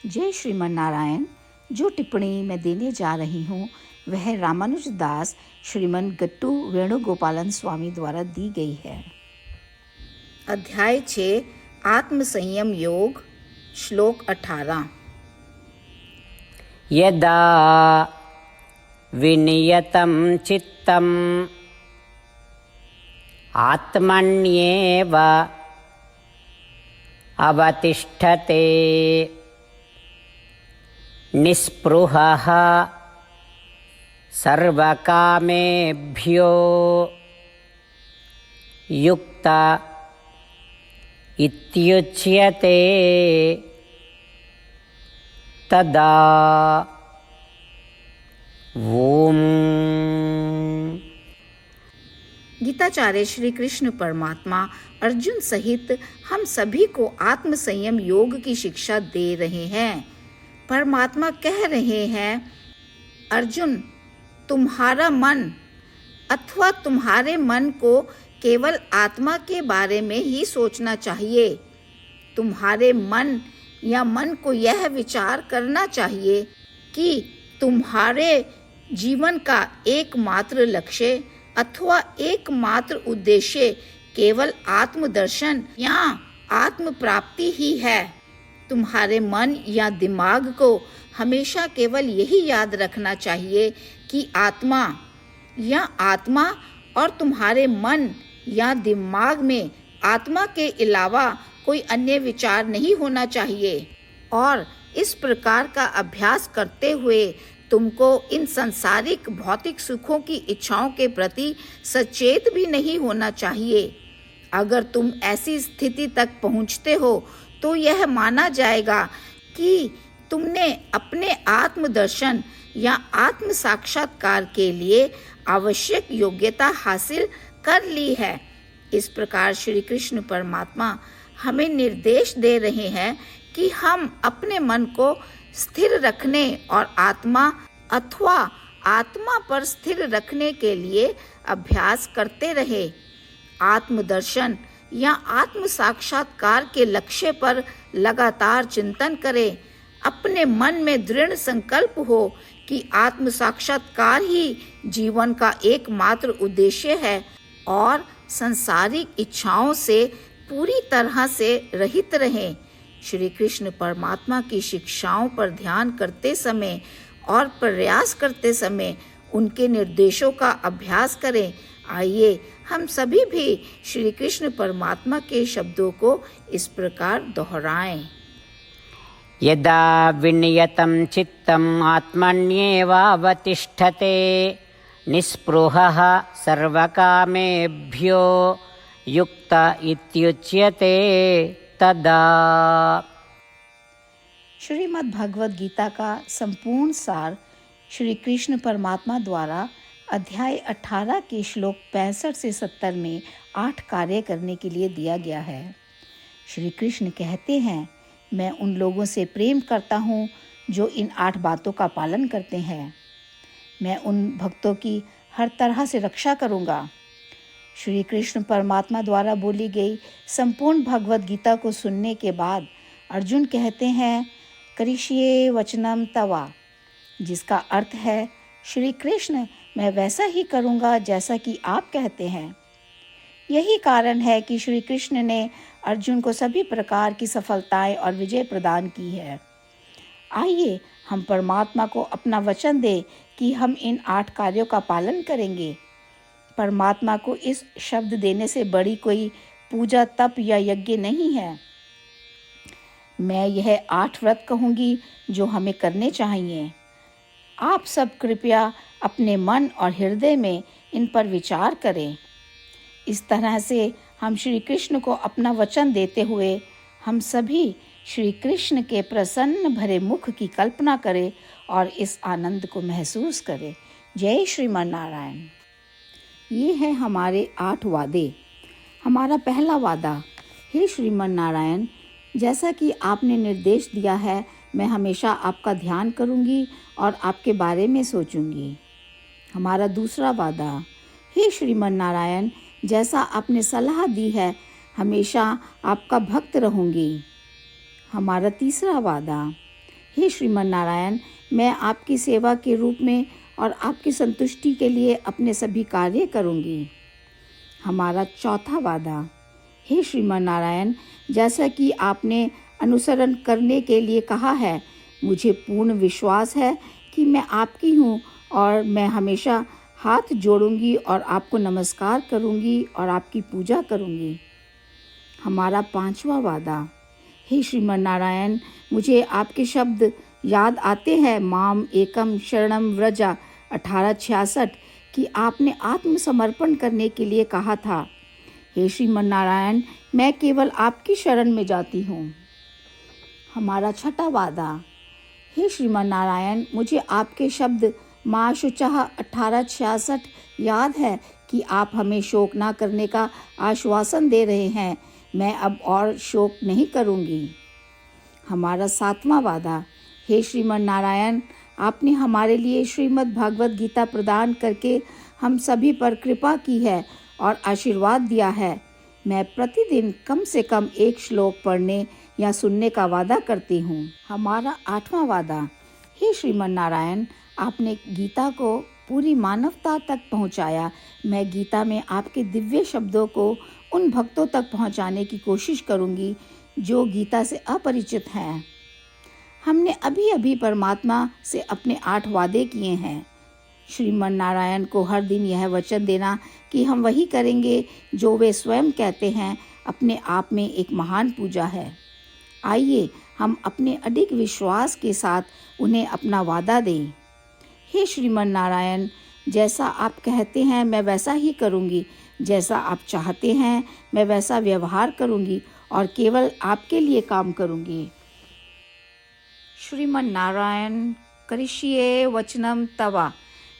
जय श्रीमन नारायण। जो टिप्पणी मैं देने जा रही हूँ वह रामानुज दास श्रीमन गट्टू वेणुगोपालन स्वामी द्वारा दी गई है। अध्याय 6 आत्म संयम योग, श्लोक 18। यदा विनियतं चित्तम् आत्मन्येव अवतिष्ठते निस्पृहः सर्वकामेभ्यो युक्त इत्युच्यते तदा ओम। गीताचार्य श्री कृष्ण परमात्मा अर्जुन सहित हम सभी को आत्म संयम योग की शिक्षा दे रहे हैं। परमात्मा कह रहे हैं, अर्जुन, तुम्हारा मन अथवा तुम्हारे मन को केवल आत्मा के बारे में ही सोचना चाहिए। तुम्हारे मन या मन को यह विचार करना चाहिए कि तुम्हारे जीवन का एकमात्र लक्ष्य अथवा एकमात्र उद्देश्य केवल आत्मदर्शन या आत्म प्राप्ति ही है। तुम्हारे मन या दिमाग को हमेशा केवल यही याद रखना चाहिए कि आत्मा और तुम्हारे मन या दिमाग में आत्मा के अलावा कोई अन्य विचार नहीं होना चाहिए। और इस प्रकार का अभ्यास करते हुए तुमको इन सांसारिक भौतिक सुखों की इच्छाओं के प्रति सचेत भी नहीं होना चाहिए। अगर तुम ऐसी स्थिति तक पहुंचते हो तो यह माना जाएगा कि तुमने अपने आत्मदर्शन या आत्म साक्षात्कार के लिए आवश्यक योग्यता हासिल कर ली है। इस प्रकार श्री कृष्ण परमात्मा हमें निर्देश दे रहे हैं कि हम अपने मन को स्थिर रखने और आत्मा अथवा आत्मा पर स्थिर रखने के लिए अभ्यास करते रहे। आत्मदर्शन या आत्म साक्षात्कार के लक्ष्य पर लगातार चिंतन करें। अपने मन में दृढ़ संकल्प हो कि आत्म साक्षात्कार ही जीवन का एकमात्र उद्देश्य है और सांसारिक इच्छाओं से पूरी तरह से रहित रहें। श्री कृष्ण परमात्मा की शिक्षाओं पर ध्यान करते समय और प्रयास करते समय उनके निर्देशों का अभ्यास करें। आइए हम सभी भी श्री कृष्ण परमात्मा के शब्दों को इस प्रकार दोहराएं। यदा विनियतं चित्तम् आत्मन्येव अवतिष्ठते निस्पृहः सर्वकामेभ्यो युक्त इत्युच्यते तदा। श्रीमद् भगवद गीता का संपूर्ण सार श्री कृष्ण परमात्मा द्वारा अध्याय 18 के श्लोक 65 से 70 में 8 कार्य करने के लिए दिया गया है। श्री कृष्ण कहते हैं, मैं उन लोगों से प्रेम करता हूँ जो इन 8 बातों का पालन करते हैं। मैं उन भक्तों की हर तरह से रक्षा करूँगा। श्री कृष्ण परमात्मा द्वारा बोली गई संपूर्ण भगवद गीता को सुनने के बाद अर्जुन कहते हैं, करिष्ये वचनम तवा, जिसका अर्थ है, श्री कृष्ण, मैं वैसा ही करूँगा जैसा कि आप कहते हैं। यही कारण है कि श्री कृष्ण ने अर्जुन को सभी प्रकार की सफलताएं और विजय प्रदान की है। आइए हम परमात्मा को अपना वचन दें कि हम इन 8 कार्यों का पालन करेंगे। परमात्मा को इस शब्द देने से बड़ी कोई पूजा, तप या यज्ञ नहीं है। मैं यह 8 व्रत कहूँगी जो हमें करने चाहिए। आप सब कृपया अपने मन और हृदय में इन पर विचार करें। इस तरह से हम श्री कृष्ण को अपना वचन देते हुए हम सभी श्री कृष्ण के प्रसन्न भरे मुख की कल्पना करें और इस आनंद को महसूस करें। जय श्रीमन नारायण। ये हैं हमारे 8 वादे। हमारा पहला वादा, हे श्रीमन नारायण, जैसा कि आपने निर्देश दिया है, मैं हमेशा आपका ध्यान करूंगी और आपके बारे में सोचूंगी। हमारा दूसरा वादा, हे श्रीमन नारायण, जैसा आपने सलाह दी है, हमेशा आपका भक्त रहूंगी। हमारा तीसरा वादा, हे श्रीमन नारायण, मैं आपकी सेवा के रूप में और आपकी संतुष्टि के लिए अपने सभी कार्य करूंगी। हमारा चौथा वादा। हे श्रीमन नारायण, जैसा कि आपने अनुसरण करने के लिए कहा है, मुझे पूर्ण विश्वास है कि मैं आपकी हूँ और मैं हमेशा हाथ जोड़ूंगी और आपको नमस्कार करूंगी और आपकी पूजा करूंगी। हमारा पांचवा वादा। हे श्रीमन नारायण, मुझे आपके शब्द याद आते हैं, माम एकम शरणम व्रजा 1866, कि आपने आत्मसमर्पण करने के लिए कहा था। हे श्रीमन नारायण, मैं केवल आपकी शरण में जाती हूँ। हमारा छठा वादा। हे श्रीमन नारायण, मुझे आपके शब्द माँ शुचः 1866 याद है कि आप हमें शोक ना करने का आश्वासन दे रहे हैं। मैं अब और शोक नहीं करूँगी। हमारा सातवां वादा। हे श्रीमन नारायण, आपने हमारे लिए श्रीमद् भागवत गीता प्रदान करके हम सभी पर कृपा की है और आशीर्वाद दिया है। मैं प्रतिदिन कम से कम एक श्लोक पढ़ने या सुनने का वादा करती हूँ। हमारा आठवां वादा। हे श्रीमन नारायण, आपने गीता को पूरी मानवता तक पहुँचाया। मैं गीता में आपके दिव्य शब्दों को उन भक्तों तक पहुँचाने की कोशिश करूँगी जो गीता से अपरिचित हैं। हमने अभी अभी परमात्मा से अपने 8 वादे किए हैं। श्रीमन नारायण को हर दिन यह वचन देना कि हम वही करेंगे जो वे स्वयं कहते हैं, अपने आप में एक महान पूजा है। आइए हम अपने अडिग विश्वास के साथ उन्हें अपना वादा दें। हे श्रीमन नारायण, जैसा आप कहते हैं मैं वैसा ही करूँगी। जैसा आप चाहते हैं मैं वैसा व्यवहार करूँगी और केवल आपके लिए काम करूँगी। श्रीमन नारायण करिष्ये वचनम तवा,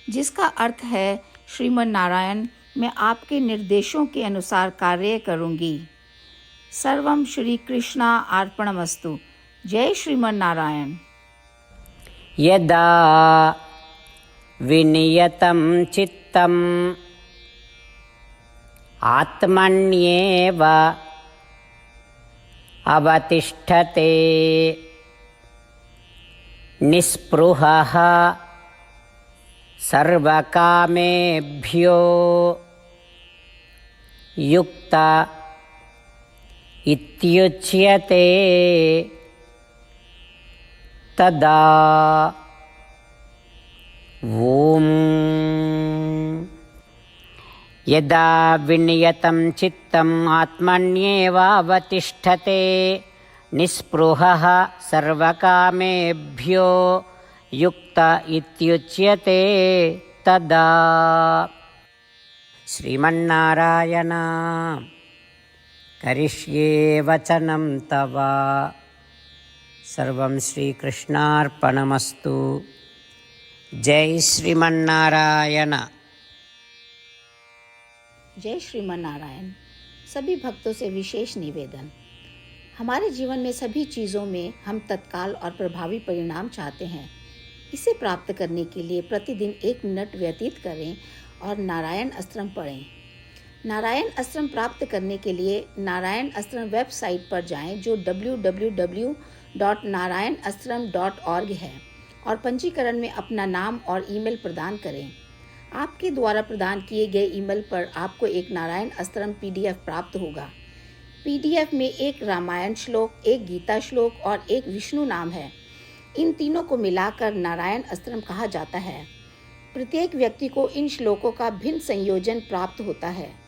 जिसका अर्थ है, श्रीमन नारायण, मैं आपके निर्देशों के अनुसार कार्य करूँगी। सर्वम श्री कृष्णा अर्पणमस्तु। जय श्रीमन नारायण। यदा विनियतं चित्तम् आत्मन्येव अवतिष्ठते निस्पृहः सर्वकामेभ्यो युक्त इत्युच्यते तदा ॐ यदा विनियतं चित्तम् आत्मन्येवावतिष्ठते निस्पृहः सर्वकामेभ्यो युक्त इत्युच्यते तदा। श्रीमन्नारायण करिष्ये वचनं तव। सर्वं श्रीकृष्णार्पणमस्तु। जय श्रीमन्नारायण। जय श्रीमन नारायण। सभी भक्तों से विशेष निवेदन। हमारे जीवन में सभी चीज़ों में हम तत्काल और प्रभावी परिणाम चाहते हैं। इसे प्राप्त करने के लिए प्रतिदिन 1 मिनट व्यतीत करें और नारायण अस्त्रम पढ़ें। नारायण अस्त्रम प्राप्त करने के लिए नारायण अस्त्रम वेबसाइट पर जाएं, जो www.narayanastram.org है, और पंजीकरण में अपना नाम और ईमेल प्रदान करें। आपके द्वारा प्रदान किए गए ईमेल पर आपको एक नारायण अस्त्रम PDF प्राप्त होगा। PDF में एक रामायण श्लोक, एक गीता श्लोक और एक विष्णु नाम है। इन तीनों को मिलाकर नारायण अस्त्रम कहा जाता है। प्रत्येक व्यक्ति को इन श्लोकों का भिन्न संयोजन प्राप्त होता है।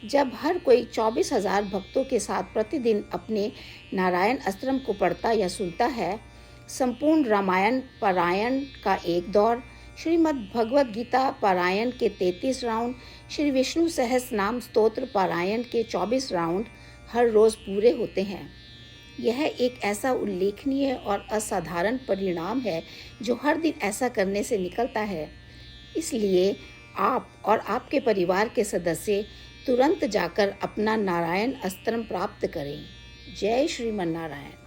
जब हर कोई 24,000 भक्तों के साथ प्रतिदिन अपने नारायण अस्त्रम को पढ़ता या सुनता है, संपूर्ण रामायण पारायण का एक दौर, श्रीमद् भगवद गीता पारायण के 33 राउंड, श्री विष्णु सहस्त्र नाम स्तोत्र पारायण के 24 राउंड हर रोज़ पूरे होते हैं। यह एक ऐसा उल्लेखनीय और असाधारण परिणाम है जो हर दिन ऐसा करने से निकलता है। इसलिए आप और आपके परिवार के सदस्य तुरंत जाकर अपना नारायण अस्त्रम प्राप्त करें। जय श्रीमन नारायण।